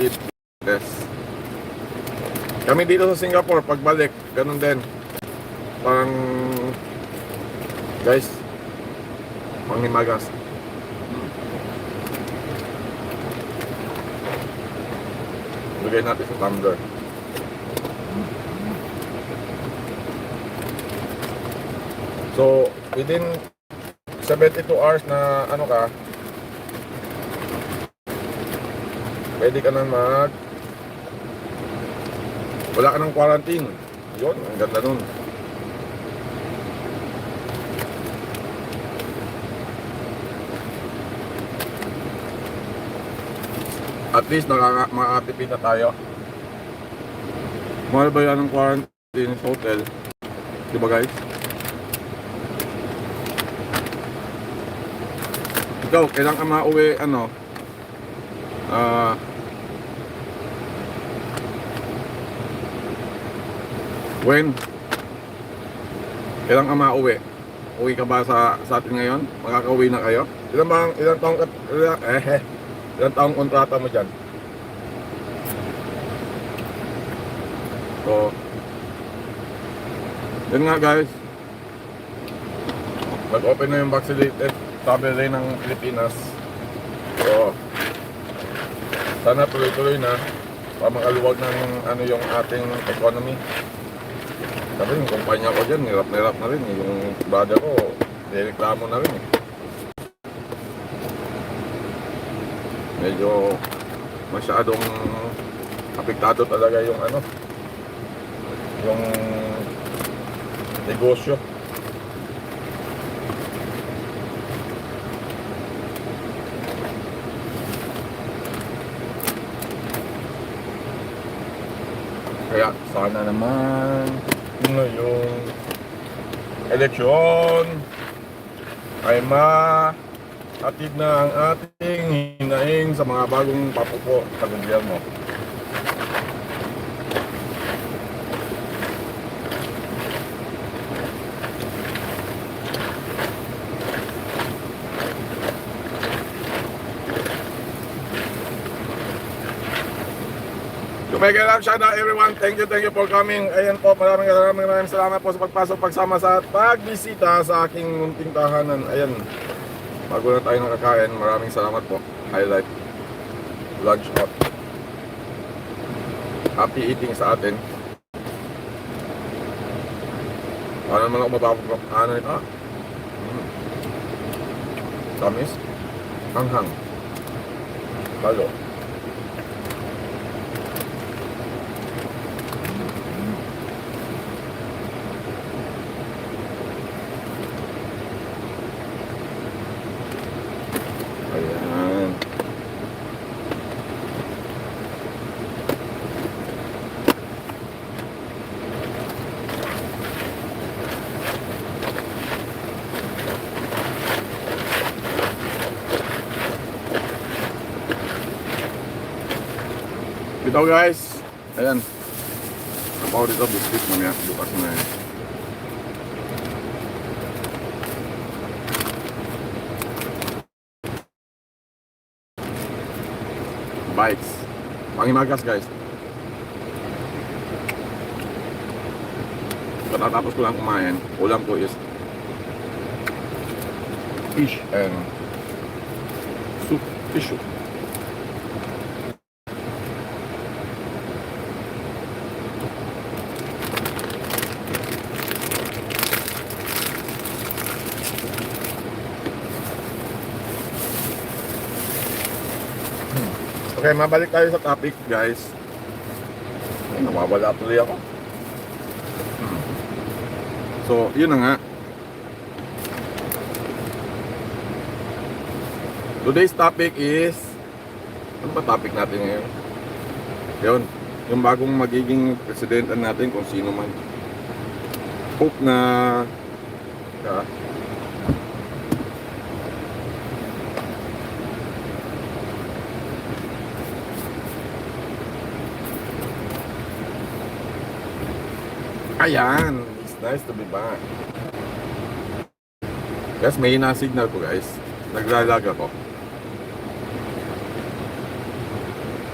negative test. Kami dito sa Singapore, pagbalik, ganun din. Parang, guys, panghimagas. Lagay natin sa tumbler. So, within 72 hours na ano ka, pwede ka na wala ka ng quarantine. Yun, ang ganda nun. At least makakatipid na tayo. Mahal ba yan ng quarantine sa hotel? Diba guys? Ikaw, kailan ka mauwi, when? Kailan ka mauwi? Uwi ka ba sa atin ngayon? Makakauwi na kayo? Ilang taong kontrata mo dyan? So, yun nga guys, nag-open na yung vaccinated travel lane ng Pilipinas. So, sana tuloy-tuloy na para makaluwag ng yung ating economy. Sabi yung kumpanya ko dyan, nirap na rin. Yung brother ko, nireklamo na rin. Medyo masyadong apektado talaga yung yung negosyo. Kaya sana naman yung eleksyon ay hatid na ang ating hinaing sa mga bagong papupo sa gobyerno. Mega love shout out everyone. Thank you for coming. Ayan po, maraming salamat po sa pagpasok, pagsama sa pagbisita sa aking munting tahanan. Ayan, bago na tayo nakakain, maraming salamat po. Highlight lunch out. Happy eating sa atin. Paano naman ako mapapag ito? Tamis, hanghang, halo. Ito guys, ayan, napaw dito biscuit mamaya, bukas na yan. Bites, pangimagas guys. Katatapos ko lang kumain, ulam ko is fish and soup, fish soup. Okay, mabalik tayo sa topic guys. Ay, nawawala tuloy ako. So, yun na nga. Today's topic is, ano ba topic natin ngayon? Yun, yung bagong magiging presidente natin kung sino man. Hope na ayan, it's nice to be back. Guys, may hina signal ko guys. Naglalag ako.